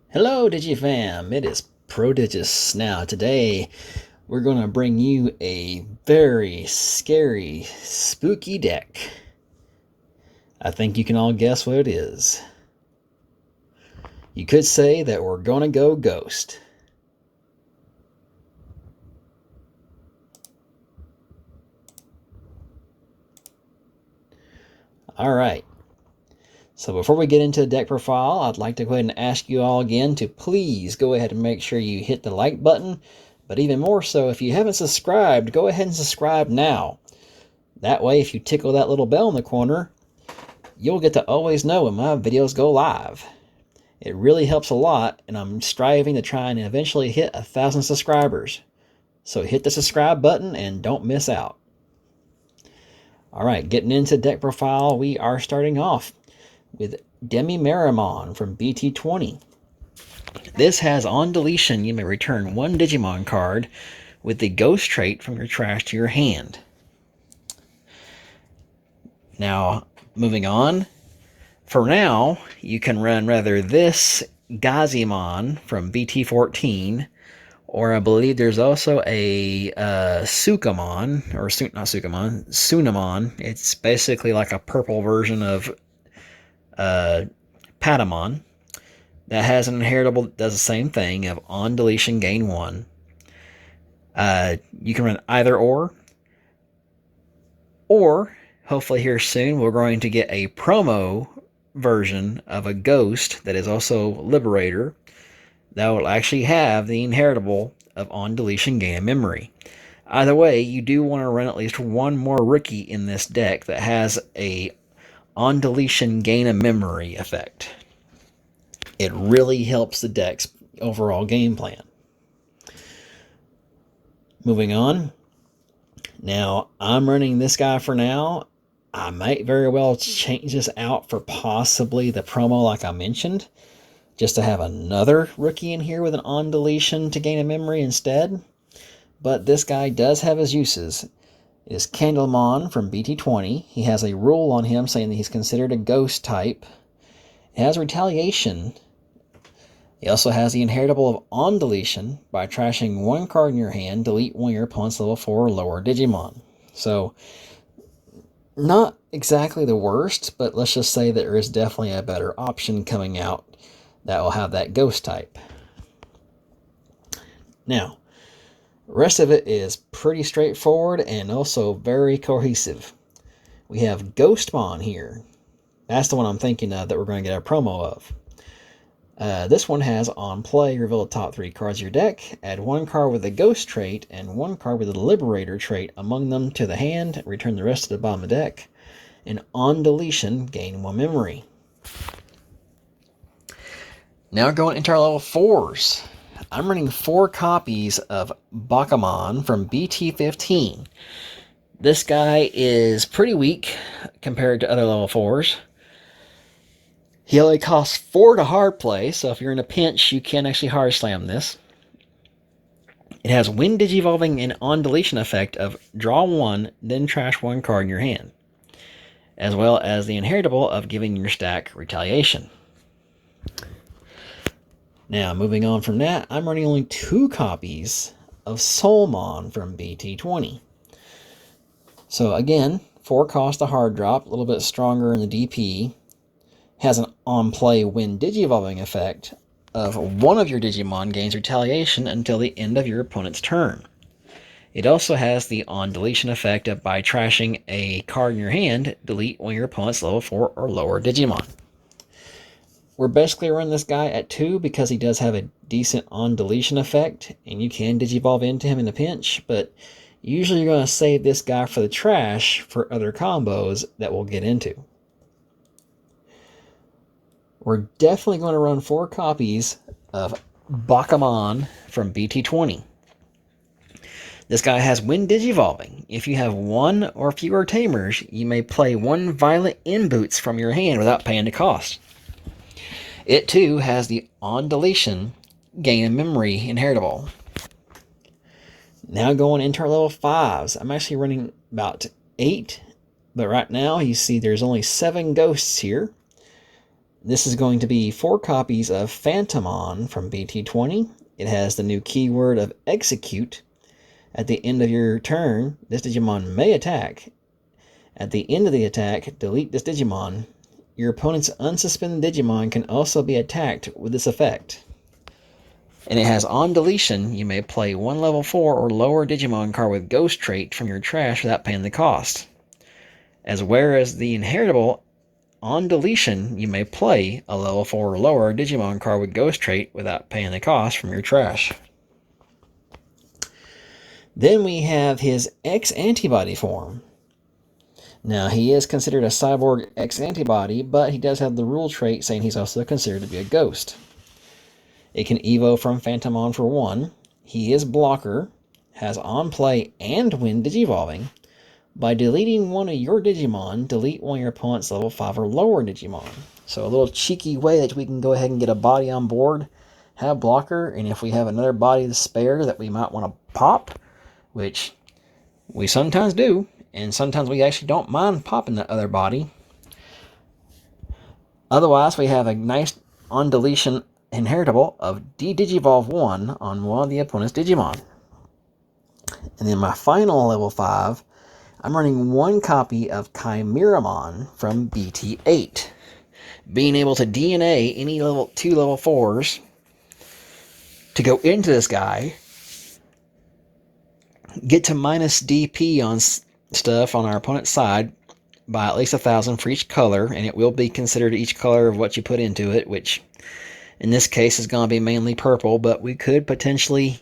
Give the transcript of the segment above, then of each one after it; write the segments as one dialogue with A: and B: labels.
A: Hello Digifam, it is Prodigious. Now today we're going to bring you a very scary, spooky deck. I think you can all guess what it is. You could say that we're going to go ghost. Alright, so before we get into the deck profile, I'd like to go ahead and ask you all again to please go ahead and make sure you hit the like button. But even more so, if you haven't subscribed, go ahead and subscribe now. That way, if you tickle that little bell in the corner, you'll get to always know when my videos go live. It really helps a lot, and I'm striving to try and eventually hit 1,000 subscribers. So hit the subscribe button and don't miss out. Alright, getting into deck profile, we are starting off with Digimon from BT20. This has on deletion, you may return one Digimon card with the ghost trait from your trash to your hand. Now, moving on. For now, you can run rather this Gazimon from BT14, or I believe there's also a Sukamon, or not Sukamon, Sunamon. It's basically like a purple version of Patamon that has an inheritable that does the same thing of on deletion gain 1. You can run either or hopefully here soon we're going to get a promo version of a ghost that is also Liberator that will actually have the inheritable of on deletion gain a memory. Either way, you do want to run at least one more rookie in this deck that has a on deletion gain a memory effect. It really helps the deck's overall game plan. Moving on. Now, I'm running this guy for now. I might very well change this out for possibly the promo like I mentioned, just to have another rookie in here with an on deletion to gain a memory instead. But this guy does have his uses. It is Candlemon from BT20. He has a rule on him saying that he's considered a ghost type. It has retaliation. He also has the inheritable of on deletion. By trashing one card in your hand, delete one of your opponent's level 4 or lower Digimon. So, not exactly the worst, but let's just say that there is definitely a better option coming out that will have that ghost type. Now, the rest of it is pretty straightforward and also very cohesive. We have Ghostmon here. That's the one I'm thinking of that we're going to get a promo of. This one has on play, reveal the top 3 cards of your deck, add 1 card with a ghost trait and 1 card with a liberator trait among them to the hand, return the rest to the bottom of the deck, and on deletion, gain 1 memory. Now going into our level 4s. I'm running 4 copies of Bakamon from BT15. This guy is pretty weak compared to other level 4s. He only costs 4 to hard play, so if you're in a pinch, you can actually hard slam this. It has when digivolving and on deletion effect of draw 1, then trash 1 card in your hand, as well as the inheritable of giving your stack retaliation. Now, moving on from that, I'm running only 2 copies of Soulmon from BT20. So again, 4 cost a hard drop, a little bit stronger in the DP. Has an on-play when digivolving effect of one of your Digimon gains retaliation until the end of your opponent's turn. It also has the on-deletion effect of by trashing a card in your hand, delete one of your opponent's level 4 or lower Digimon. We're basically running this guy at 2 because he does have a decent on-deletion effect, and you can digivolve into him in a pinch, but usually you're going to save this guy for the trash for other combos that we'll get into. We're definitely going to run 4 copies of Bakamon from BT20. This guy has when digivolving. If you have 1 or fewer tamers, you may play 1 violent inboots from your hand without paying the cost. It too has the on deletion gain a memory inheritable. Now going into our level 5s. I'm actually running about 8, but right now you see there's only 7 ghosts here. This is going to be 4 copies of Phantomon from BT20. It has the new keyword of Execute. At the end of your turn, this Digimon may attack. At the end of the attack, delete this Digimon. Your opponent's unsuspended Digimon can also be attacked with this effect. And it has on deletion, you may play 1 level 4 or lower Digimon card with Ghost trait from your trash without paying the cost. As whereas the inheritable, on deletion, you may play a level 4 or lower Digimon card with Ghost trait without paying the cost from your trash. Then we have his X-Antibody form. Now, he is considered a cyborg X-Antibody, but he does have the rule trait saying he's also considered to be a ghost. It can evo from Phantomon for 1. He is blocker, has on play and when digivolving. By deleting one of your Digimon, delete one of your opponent's level 5 or lower Digimon. So a little cheeky way that we can go ahead and get a body on board, have blocker, and if we have another body to spare that we might want to pop, which we sometimes do, and sometimes we actually don't mind popping that other body. Otherwise, we have a nice on deletion inheritable of de-digivolve 1 on one of the opponent's Digimon. And then my final level 5, I'm running 1 copy of Chimeramon from BT8. Being able to DNA any level 2 level 4s to go into this guy, get to minus DP on stuff on our opponent's side by at least 1,000 for each color, and it will be considered each color of what you put into it, which in this case is going to be mainly purple, but we could potentially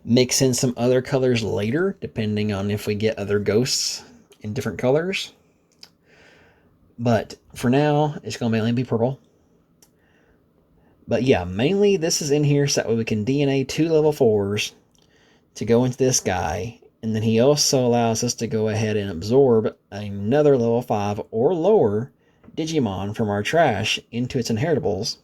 A: mix in some other colors later, depending on if we get other ghosts in different colors. But for now, it's going to mainly be purple. But yeah, mainly this is in here so that way we can DNA 2 level 4s to go into this guy. And then he also allows us to go ahead and absorb another level 5 or lower Digimon from our trash into its inheritables.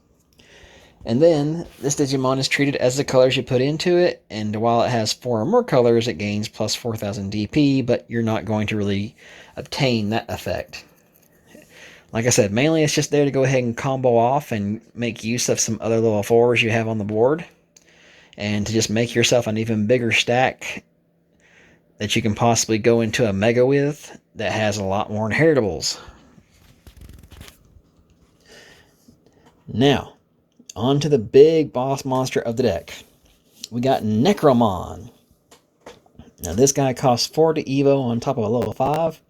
A: And then this Digimon is treated as the colors you put into it, and while it has 4 or more colors, it gains plus 4,000 DP, but you're not going to really obtain that effect. Like I said, mainly it's just there to go ahead and combo off and make use of some other level 4s you have on the board, and to just make yourself an even bigger stack that you can possibly go into a Mega with that has a lot more inheritables. Now, on to the big boss monster of the deck. We got Necromon. Now this guy costs 4 to evo on top of a level 5.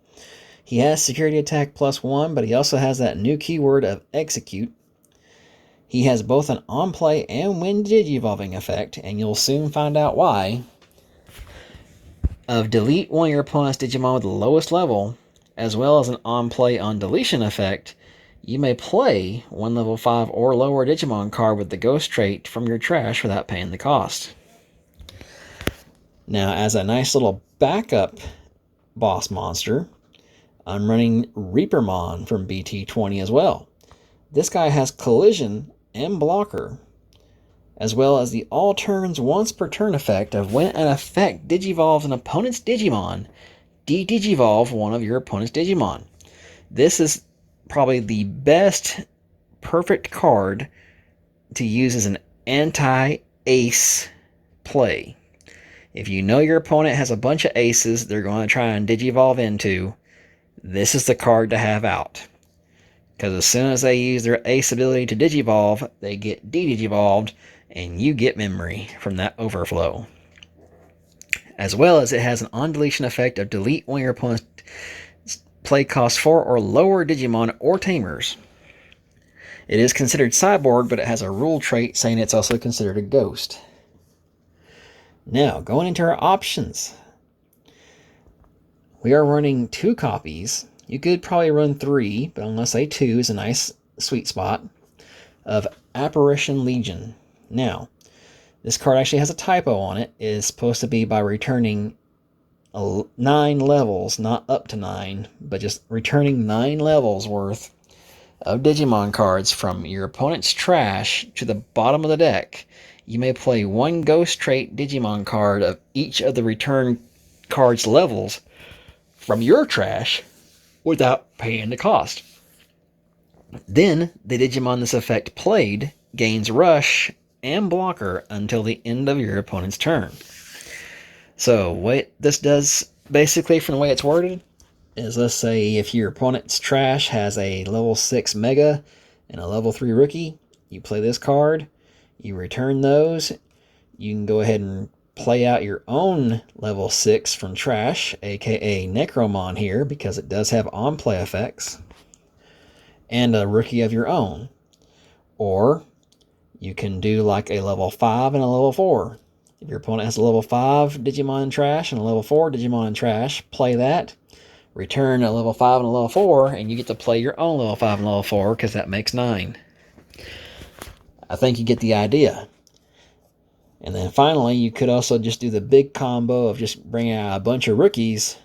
A: He has security attack plus 1, but he also has that new keyword of Execute. He has both an on-play and when digivolving effect, and you'll soon find out why. Of delete one of your opponent's Digimon with the lowest level, as well as an on-play on deletion effect, you may play 1 level 5 or lower Digimon card with the Ghost trait from your trash without paying the cost. Now, as a nice little backup boss monster, I'm running Reapermon from BT20 as well. This guy has collision and blocker, as well as the all turns once per turn effect of when an effect digivolves an opponent's Digimon, de-digivolve one of your opponent's Digimon. This is probably the best perfect card to use as an anti-ace play. If you know your opponent has a bunch of aces they're going to try and digivolve into, this is the card to have out. Because as soon as they use their ace ability to digivolve, they get de-digivolved, and you get memory from that overflow. As well as it has an on-deletion effect of delete one of your opponent's play cost 4 or lower Digimon or Tamers. It is considered cyborg, but it has a rule trait saying it's also considered a ghost. Now, going into our options. We are running 2 copies. You could probably run 3, but I'm going to say 2 is a nice sweet spot, of Apparition Legion. Now, this card actually has a typo on it. It is supposed to be by returning 9 levels, not up to 9, but just returning 9 levels worth of Digimon cards from your opponent's trash to the bottom of the deck. You may play 1 Ghost trait Digimon card of each of the return cards' levels from your trash without paying the cost. Then the Digimon this effect played gains Rush and Blocker until the end of your opponent's turn. So what this does, basically from the way it's worded, is let's say if your opponent's trash has a level 6 Mega and a level 3 Rookie, you play this card, you return those, you can go ahead and play out your own level 6 from trash, aka Necromon here, because it does have on-play effects, and a Rookie of your own. Or you can do like a level 5 and a level 4. If your opponent has a level 5 Digimon in trash and a level 4 Digimon in trash, play that, return a level 5 and a level 4, and you get to play your own level 5 and level 4, because that makes 9. I think you get the idea. And then finally, you could also just do the big combo of just bringing out a bunch of rookies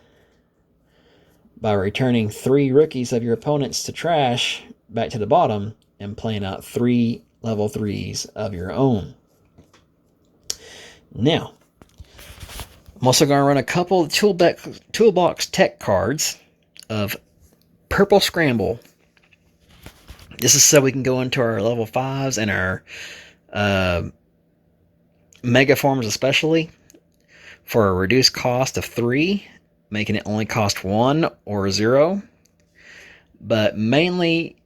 A: by returning 3 rookies of your opponents to trash back to the bottom and playing out 3 level 3s of your own. Now, I'm also going to run a couple of toolbox tech cards of Purple Scramble. This is so we can go into our level 5s and our Mega Forms especially for a reduced cost of 3, making it only cost 1 or 0. But mainly,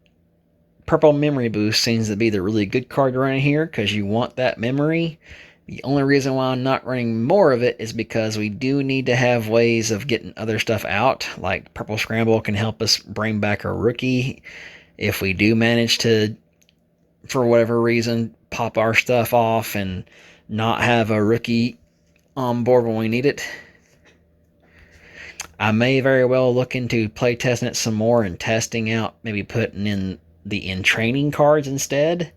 A: Purple Memory Boost seems to be the really good card to run here because you want that memory. The only reason why I'm not running more of it is because we do need to have ways of getting other stuff out. Like Purple Scramble can help us bring back a rookie if we do manage to, for whatever reason, pop our stuff off and not have a rookie on board when we need it. I may very well look into playtesting it some more and testing out, maybe putting in the in-training cards instead,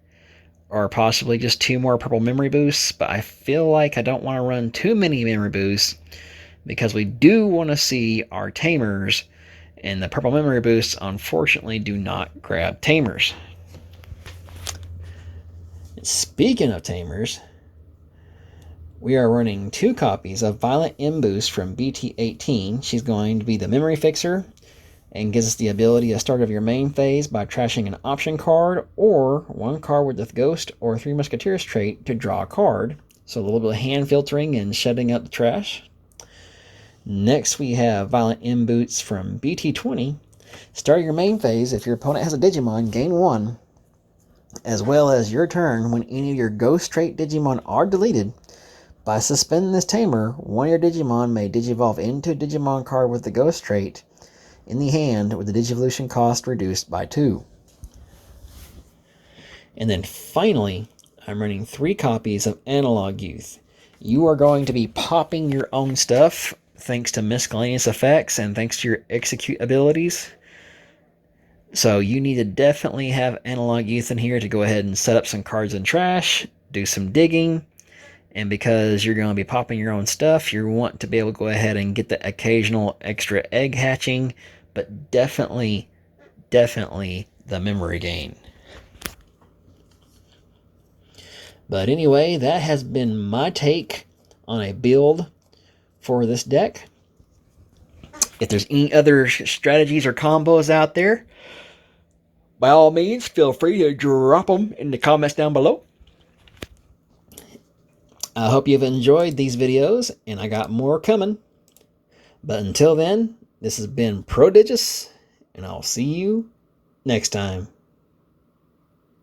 A: or possibly just 2 more Purple Memory Boosts, but I feel like I don't want to run too many Memory Boosts because we do want to see our Tamers, and the Purple Memory Boosts unfortunately do not grab Tamers. Speaking of Tamers, we are running 2 copies of Violent M-Boost from BT18. She's going to be the Memory Fixer and gives us the ability at start of your main phase by trashing an option card or 1 card with the Ghost or 3 Musketeers trait to draw a card. So a little bit of hand filtering and shedding out the trash. Next we have Violent M-Boots from BT20. Start your main phase. If your opponent has a Digimon, gain 1. As well as your turn, when any of your Ghost trait Digimon are deleted, by suspending this tamer, one of your Digimon may Digivolve into a Digimon card with the Ghost trait in the hand with the Digivolution cost reduced by 2. And then finally, I'm running 3 copies of Analog Youth. You are going to be popping your own stuff thanks to miscellaneous effects and thanks to your execute abilities. So you need to definitely have Analog Youth in here to go ahead and set up some cards in trash, do some digging. And because you're going to be popping your own stuff, you want to be able to go ahead and get the occasional extra egg hatching, but definitely the memory gain. But anyway, that has been my take on a build for this deck. If there's any other strategies or combos out there, by all means, feel free to drop them in the comments down below. I hope you've enjoyed these videos, and I got more coming. But until then, this has been Prodigious, and I'll see you next time.